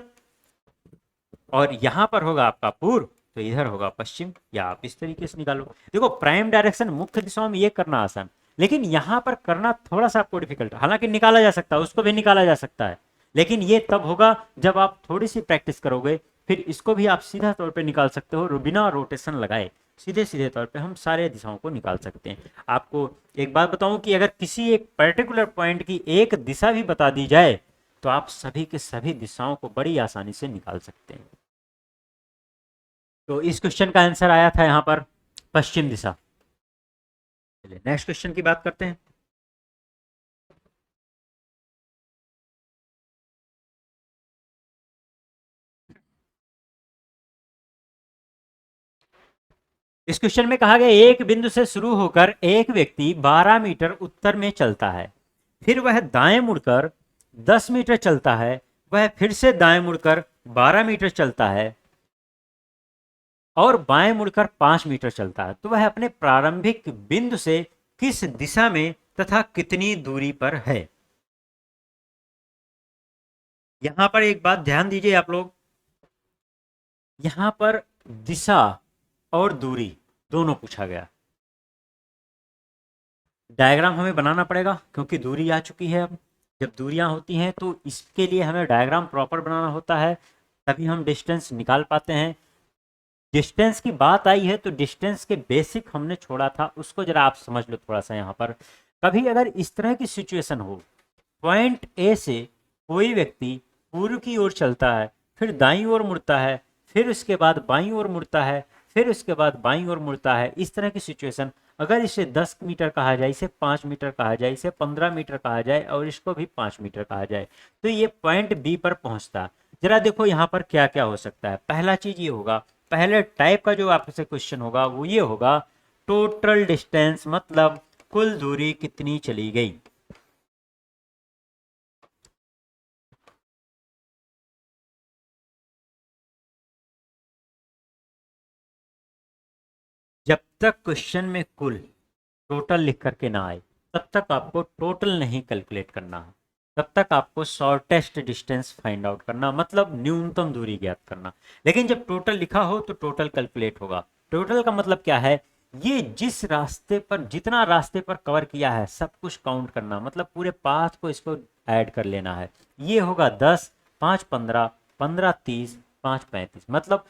और यहां पर होगा आपका पूर्व, तो इधर होगा पश्चिम। या आप इस तरीके से निकालो। देखो प्राइम डायरेक्शन मुख्य दिशाओं में ये करना आसान, लेकिन यहां पर करना थोड़ा सा आपको डिफिकल्ट। हालांकि निकाला जा सकता है, उसको भी निकाला जा सकता है, लेकिन ये तब होगा जब आप थोड़ी सी प्रैक्टिस करोगे। फिर इसको भी आप सीधा तौर पे निकाल सकते हो, बिना रोटेशन लगाए सीधे सीधे तौर पे हम सारे दिशाओं को निकाल सकते हैं। आपको एक बात बताऊं कि अगर किसी एक पर्टिकुलर पॉइंट की एक दिशा भी बता दी जाए तो आप सभी के सभी दिशाओं को बड़ी आसानी से निकाल सकते हैं। तो इस क्वेश्चन का आंसर आया था यहाँ पर पश्चिम दिशा। चलिए नेक्स्ट क्वेश्चन की बात करते हैं। इस क्वेश्चन में कहा गया एक बिंदु से शुरू होकर एक व्यक्ति 12 मीटर उत्तर में चलता है, फिर वह दाएं मुड़कर 10 मीटर चलता है, वह फिर से दाएं मुड़कर 12 मीटर चलता है और बाएं मुड़कर 5 मीटर चलता है, तो वह अपने प्रारंभिक बिंदु से किस दिशा में तथा कितनी दूरी पर है। यहां पर एक बात ध्यान दीजिए आप लोग, यहां पर दिशा और दूरी दोनों पूछा गया। डायग्राम हमें बनाना पड़ेगा क्योंकि दूरी आ चुकी है। अब जब दूरियां होती हैं तो इसके लिए हमें डायग्राम प्रॉपर बनाना होता है, तभी हम डिस्टेंस निकाल पाते हैं। डिस्टेंस की बात आई है तो डिस्टेंस के बेसिक हमने छोड़ा था, उसको जरा आप समझ लो थोड़ा सा। यहाँ पर कभी अगर इस तरह की सिचुएशन हो, पॉइंट ए से कोई व्यक्ति पूर्व की ओर चलता है, फिर दाईं ओर मुड़ता है, फिर उसके बाद बाईं ओर मुड़ता है, फिर उसके बाद बाईं ओर मुड़ता है। इस तरह की सिचुएशन, अगर इसे 10 मीटर कहा जाए, इसे 5 मीटर कहा जाए, इसे 15 मीटर कहा जाए और इसको भी 5 मीटर कहा जाए, तो ये पॉइंट बी पर पहुंचता। जरा देखो यहाँ पर क्या क्या हो सकता है। पहला चीज ये होगा, पहले टाइप का जो आपसे क्वेश्चन होगा वो ये होगा, टोटल डिस्टेंस मतलब कुल दूरी कितनी चली गई। जब तक क्वेश्चन में कुल टोटल लिख करके ना आए तब तक आपको टोटल नहीं कैलकुलेट करना है, तब तक आपको शॉर्टेस्ट डिस्टेंस फाइंड आउट करना, मतलब न्यूनतम दूरी ज्ञात करना। लेकिन जब टोटल लिखा हो तो टोटल कैलकुलेट होगा। टोटल का मतलब क्या है, ये जिस रास्ते पर, जितना रास्ते पर कवर किया है सब कुछ काउंट करना, मतलब पूरे पाथ को इसको ऐड कर लेना है। ये होगा 10, 5 15, 15 30, 5 35, मतलब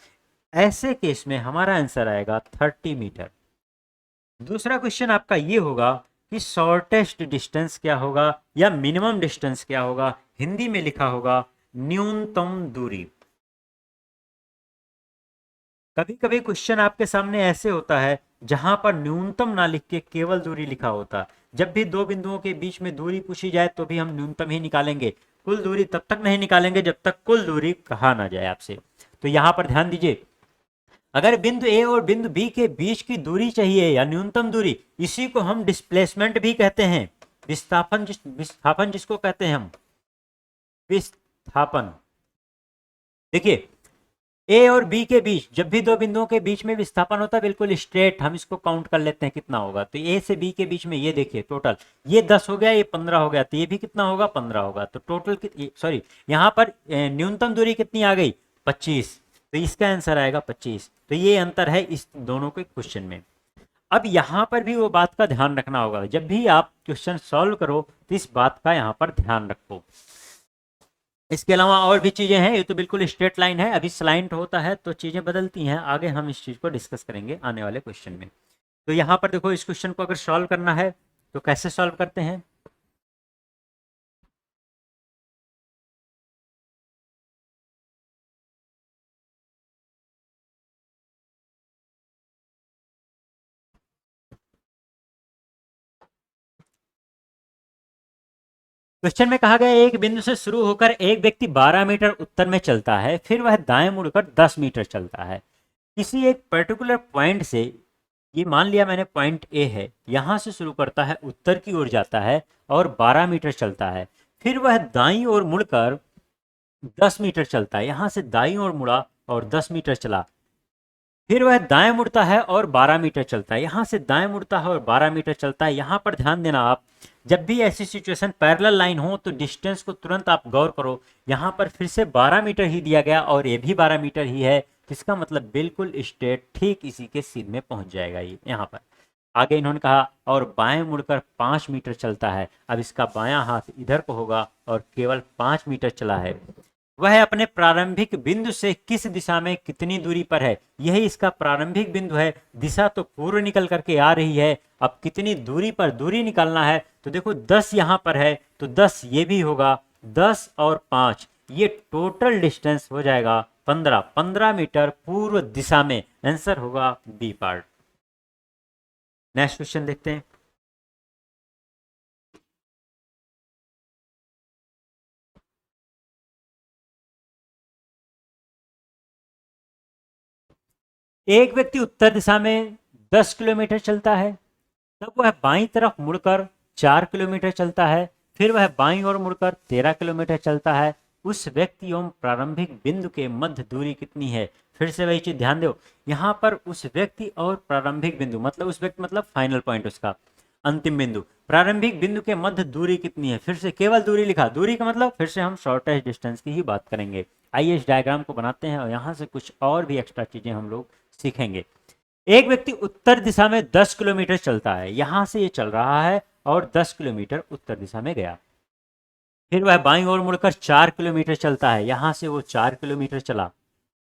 ऐसे केस में हमारा आंसर आएगा 30 मीटर। दूसरा क्वेश्चन आपका ये होगा कि शॉर्टेस्ट डिस्टेंस क्या होगा या मिनिमम डिस्टेंस क्या होगा। हिंदी में लिखा होगा न्यूनतम दूरी। कभी कभी क्वेश्चन आपके सामने ऐसे होता है जहां पर न्यूनतम ना लिख के केवल दूरी लिखा होता। जब भी दो बिंदुओं के बीच में दूरी पूछी जाए तो भी हम न्यूनतम ही निकालेंगे, कुल दूरी तब तक नहीं निकालेंगे जब तक कुल दूरी कहा ना जाए आपसे। तो यहां पर ध्यान दीजिए, अगर बिंदु ए और बिंदु बी के बीच की दूरी चाहिए या न्यूनतम दूरी, इसी को हम डिस्प्लेसमेंट भी कहते हैं। विस्थापन विस्थापन जिसको कहते हैं हम, विस्थापन। देखिए, ए और बी के बीच, जब भी दो बिंदुओं के बीच में विस्थापन होता है बिल्कुल स्ट्रेट, हम इसको काउंट कर लेते हैं कितना होगा। तो ए से बी के बीच में ये देखिए टोटल, ये 10 हो गया, ये 15 हो गया, तो ये भी कितना होगा, 15 होगा। तो टोटल सॉरी, यहाँ पर न्यूनतम दूरी कितनी आ गई, 25। तो इसका आंसर आएगा 25। तो ये अंतर है इस दोनों के क्वेश्चन में। अब यहाँ पर भी वो बात का ध्यान रखना होगा, जब भी आप क्वेश्चन सॉल्व करो तो इस बात का यहाँ पर ध्यान रखो। इसके अलावा और भी चीजें हैं, ये तो बिल्कुल स्ट्रेट लाइन है, अभी स्लाइंट होता है तो चीजें बदलती हैं, आगे हम इस चीज को डिस्कस करेंगे आने वाले क्वेश्चन में। तो यहाँ पर देखो, इस क्वेश्चन को अगर सॉल्व करना है तो कैसे सॉल्व करते हैं। क्वेश्चन में कहा गया, एक बिंदु से शुरू होकर एक व्यक्ति 12 मीटर उत्तर में चलता है, फिर वह दाएं मुड़कर 10 मीटर चलता है। किसी एक पर्टिकुलर पॉइंट से, ये मान लिया मैंने पॉइंट ए है, यहां से शुरू करता है, उत्तर की ओर जाता है और 12 मीटर चलता है, फिर वह दाईं ओर मुड़कर 10 मीटर चलता है, यहां से दाईं ओर मुड़ा और 10 मीटर चला, फिर वह दाएं मुड़ता है और 12 मीटर चलता है, यहां से दाएं मुड़ता है और 12 मीटर चलता है। यहां पर ध्यान देना आप, जब भी ऐसी सिचुएशन पैरेलल लाइन हो तो डिस्टेंस को तुरंत आप गौर करो, यहां पर फिर से 12 मीटर ही दिया गया और ये भी 12 मीटर ही है, तो इसका मतलब बिल्कुल स्ट्रेट ठीक इसी के सीध में पहुंच जाएगा ये यहाँ पर। आगे इन्होंने कहा और बाएं मुड़कर 5 मीटर चलता है, अब इसका बायां हाथ इधर को होगा और केवल 5 मीटर चला है। वह अपने प्रारंभिक बिंदु से किस दिशा में कितनी दूरी पर है, यही इसका प्रारंभिक बिंदु है। दिशा तो पूर्व निकल करके आ रही है, अब कितनी दूरी पर दूरी निकालना है, तो देखो 10 यहाँ पर है तो 10 ये भी होगा, 10 और 5 ये टोटल डिस्टेंस हो जाएगा 15, 15 मीटर पूर्व दिशा में। आंसर होगा बी पार्ट। नेक्स्ट क्वेश्चन देखते हैं। एक व्यक्ति उत्तर दिशा में 10 किलोमीटर चलता है, तब वह बाईं तरफ मुड़कर 4 किलोमीटर चलता है, फिर वह बाईं ओर मुड़कर 13 किलोमीटर चलता है। उस व्यक्ति एवं प्रारंभिक बिंदु के मध्य दूरी कितनी है। फिर से वही चीज ध्यान दो, यहाँ पर उस व्यक्ति और प्रारंभिक बिंदु, मतलब उस व्यक्ति मतलब फाइनल पॉइंट, उसका अंतिम बिंदु, प्रारंभिक बिंदु के मध्य दूरी कितनी है। फिर से केवल दूरी लिखा, दूरी का मतलब फिर से हम शॉर्टेस्ट डिस्टेंस की ही बात करेंगे। आइए इस डायग्राम को बनाते हैं और यहाँ से कुछ और भी एक्स्ट्रा चीजें हम लोग सीखेंगे। एक व्यक्ति उत्तर दिशा में 10 किलोमीटर चलता है, यहां से ये चल रहा है और 10 किलोमीटर उत्तर दिशा में गया, फिर वह बाईं ओर मुड़कर 4 किलोमीटर चलता है, यहां से वो 4 किलोमीटर चला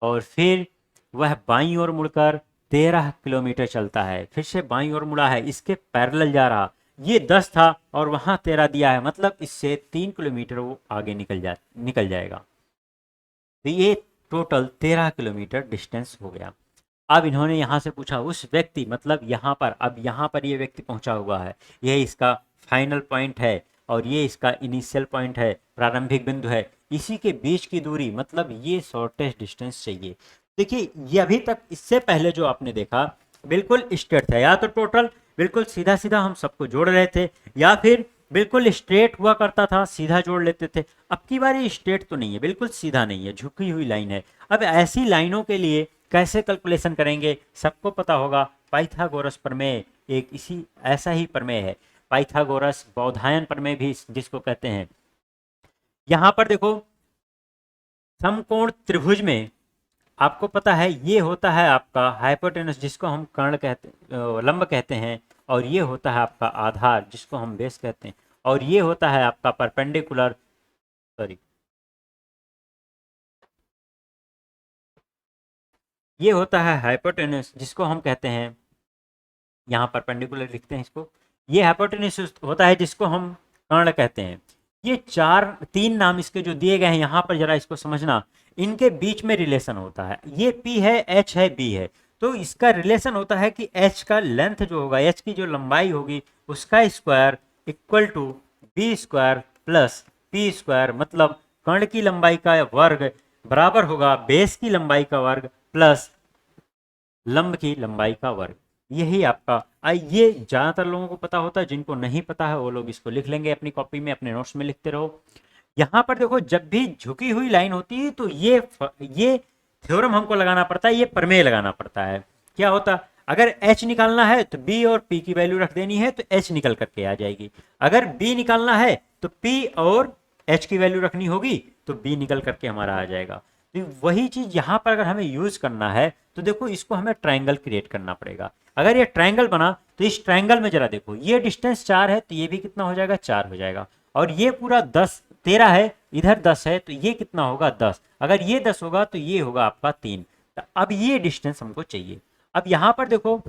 और फिर वह बाईं ओर मुड़कर 13 किलोमीटर चलता है, फिर से बाईं ओर मुड़ा है, इसके पैरेलल जा रहा। ये 10 था और वहां 13 दिया है, मतलब इससे 3 किलोमीटर वो आगे निकल जाएगा। तो ये टोटल 13 किलोमीटर डिस्टेंस हो गया। अब इन्होंने यहाँ से पूछा उस व्यक्ति, मतलब यहाँ पर, अब यहाँ पर ये व्यक्ति पहुँचा हुआ है, ये इसका फाइनल पॉइंट है और ये इसका इनिशियल पॉइंट है, प्रारंभिक बिंदु है, इसी के बीच की दूरी, मतलब ये शॉर्टेस्ट डिस्टेंस चाहिए। देखिए ये अभी तक, इससे पहले जो आपने देखा बिल्कुल स्ट्रेट था, या तो टोटल बिल्कुल सीधा सीधा हम सबको जोड़ रहे थे, या फिर बिल्कुल स्ट्रेट हुआ करता था, सीधा जोड़ लेते थे। अब की बार ये स्ट्रेट तो नहीं है, बिल्कुल सीधा नहीं है, झुकी हुई लाइन है। अब ऐसी लाइनों के लिए कैसे कैलकुलेशन करेंगे, सबको पता होगा, पाइथागोरस प्रमेय एक इसी ऐसा ही प्रमेय है, पाइथागोरस बौधायन प्रमेय भी जिसको कहते हैं। यहाँ पर देखो समकोण त्रिभुज में आपको पता है ये होता है आपका हाइपोटेनस, जिसको हम कर्ण कहते, लंब कहते हैं, और ये होता है आपका आधार जिसको हम बेस कहते हैं, और ये होता है आपका परपेंडिकुलर, सॉरी, ये होता है हाइपोटेनस जिसको हम कहते हैं, यहाँ परपेंडिकुलर लिखते हैं इसको, ये हाइपोटेनस होता है जिसको हम कर्ण कहते हैं। ये तीन नाम इसके जो दिए गए हैं यहाँ पर, जरा इसको समझना, इनके बीच में रिलेशन होता है, ये P है, H है, B है, तो इसका रिलेशन होता है कि H का लेंथ जो होगा, H की जो लंबाई होगी उसका square equal to B square plus P square, मतलब कर्ण की लंबाई का वर्ग बराबर होगा बेस की लंबाई का वर्ग प्लस लंब की लंबाई का वर्ग। यही आपका ये ज्यादातर लोगों को पता होता है, जिनको नहीं पता है वो लोग इसको लिख लेंगे अपनी कॉपी में, अपने नोट्स में लिखते रहो। यहाँ पर देखो जब भी झुकी हुई लाइन होती है तो ये थ्योरम हमको लगाना पड़ता है, ये प्रमेय लगाना पड़ता है। क्या होता, अगर h निकालना है तो b और p की वैल्यू रख देनी है तो h निकल करके आ जाएगी, अगर b निकालना है तो p और h की वैल्यू रखनी होगी तो b निकल करके हमारा आ जाएगा। तो वही चीज यहाँ पर अगर हमें यूज करना है तो देखो इसको हमें ट्राइंगल क्रिएट करना पड़ेगा। अगर ये ट्राइंगल बना तो इस ट्राइंगल में जरा देखो, ये डिस्टेंस 4 है तो ये भी कितना हो जाएगा, 4 हो जाएगा, और ये पूरा 13 है, इधर 10 है तो ये कितना होगा, 10, अगर ये 10 होगा तो ये होगा आपका 3। तो अब ये डिस्टेंस हमको चाहिए। अब यहाँ पर देखो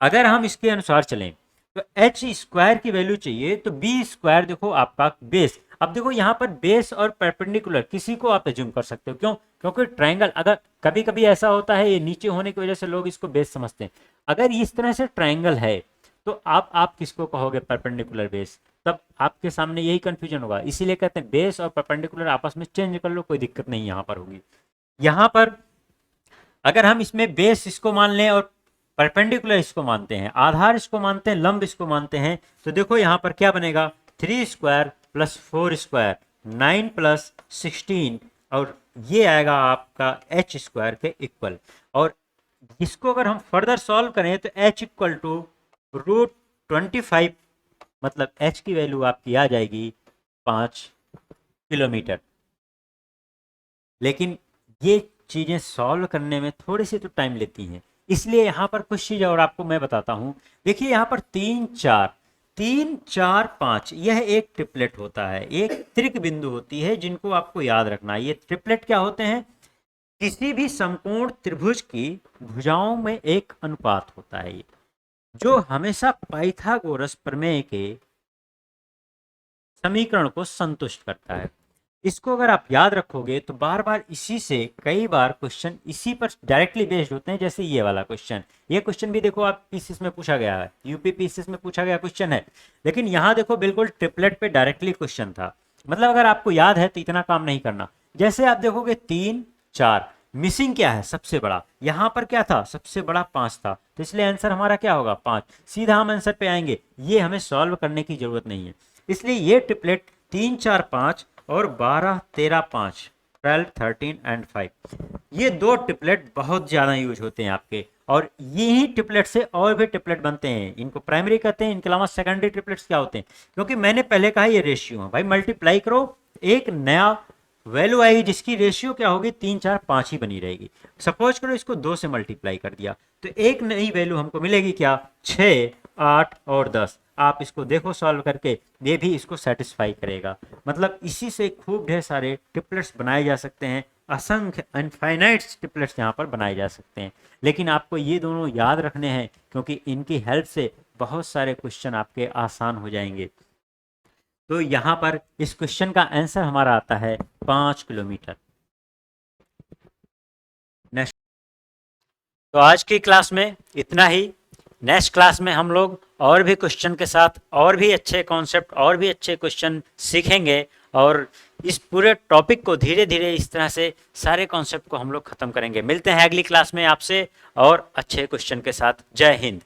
अगर हम इसके अनुसार चलें तो एच स्क्वायर की वैल्यू चाहिए, तो बी स्क्वायर देखो आपका बेस, अब देखो यहाँ पर बेस और परपेंडिकुलर किसी को आप एज्यूम कर सकते हो, क्यों, क्योंकि ट्राइंगल, अगर कभी कभी ऐसा होता है ये नीचे होने की वजह से लोग इसको बेस समझते हैं, अगर इस तरह से ट्राइंगल है तो आप किसको कहोगे, परपेंडिकुलर बेस, तब आपके सामने यही कंफ्यूजन होगा। इसीलिए कहते हैं बेस और परपेंडिकुलर आपस में चेंज कर लो, कोई दिक्कत नहीं यहाँ पर होगी। यहाँ पर अगर हम इसमें बेस इसको मान लें और परपेंडिकुलर इसको मानते हैं, आधार इसको मानते हैं, लंब इसको मानते हैं, तो देखो यहाँ पर क्या बनेगा, 3 स्क्वायर प्लस 4 स्क्वायर 9 प्लस 16, और ये आएगा आपका एच स्क्वायर के इक्वल। और इसको अगर हम फर्दर सॉल्व करें तो एच इक्वल टू √25, मतलब एच की वैल्यू आपकी आ जाएगी 5 किलोमीटर। लेकिन ये चीज़ें सॉल्व करने में थोड़ी सी तो टाइम लेती हैं, इसलिए यहाँ पर कुछ चीज़ और आपको मैं बताता हूँ। देखिए यहाँ पर 3 4 यह एक ट्रिपलेट होता है, एक त्रिक बिंदु होती है जिनको आपको याद रखना है। ये ट्रिपलेट क्या होते हैं, किसी भी समकोण त्रिभुज की भुजाओं में एक अनुपात होता है, ये जो हमेशा पाइथागोरस प्रमेय के समीकरण को संतुष्ट करता है। इसको अगर आप याद रखोगे तो बार बार इसी से कई बार क्वेश्चन इसी पर डायरेक्टली बेस्ड होते हैं, जैसे ये वाला क्वेश्चन, ये क्वेश्चन भी देखो आप पीसीएस में पूछा गया है, यूपी पीसीएस में पूछा गया क्वेश्चन है, लेकिन यहाँ देखो बिल्कुल ट्रिपलेट पे डायरेक्टली क्वेश्चन था। मतलब अगर आपको याद है तो इतना काम नहीं करना। जैसे आप देखोगे 3 4, मिसिंग क्या है, सबसे बड़ा, यहाँ पर क्या था, सबसे बड़ा 5 था, तो इसलिए आंसर हमारा क्या होगा, 5। सीधा हम आंसर पे आएंगे, ये हमें सॉल्व करने की जरूरत नहीं है। इसलिए ये ट्रिपलेट 3 4 5 और 12 13 5, 12 13 एंड 5, ये दो ट्रिपलेट बहुत ज़्यादा यूज होते हैं आपके, और यही ट्रिपलेट से और भी ट्रिपलेट बनते हैं, इनको प्राइमरी कहते हैं। इनके अलावा सेकेंडरी ट्रिपलेट्स क्या होते हैं, क्योंकि मैंने पहले कहा ये रेशियो है भाई, मल्टीप्लाई करो, एक नया वैल्यू आएगी जिसकी रेशियो क्या होगी, 3 4 5 ही बनी रहेगी। सपोज करो इसको 2 से मल्टीप्लाई कर दिया तो एक नई वैल्यू हमको मिलेगी क्या, 6 8 और 10। आप इसको देखो सॉल्व करके, ये भी इसको सेटिस्फाई करेगा। मतलब इसी से खूब ढेर सारे ट्रिपलेट्स बनाए जा सकते हैं, असंख्य अनफाइनाइट ट्रिपलेट्स यहाँ पर बनाए जा सकते हैं। लेकिन आपको ये दोनों याद रखने हैं, क्योंकि इनकी हेल्प से बहुत सारे क्वेश्चन आपके आसान हो जाएंगे। तो यहाँ पर इस क्वेश्चन का आंसर हमारा आता है 5 किलोमीटर। नेक्स्ट, तो आज की क्लास में इतना ही। नेक्स्ट क्लास में हम लोग और भी क्वेश्चन के साथ और भी अच्छे कॉन्सेप्ट और भी अच्छे क्वेश्चन सीखेंगे और इस पूरे टॉपिक को धीरे धीरे इस तरह से सारे कॉन्सेप्ट को हम लोग खत्म करेंगे। मिलते हैं अगली क्लास में आपसे और अच्छे क्वेश्चन के साथ। जय हिंद।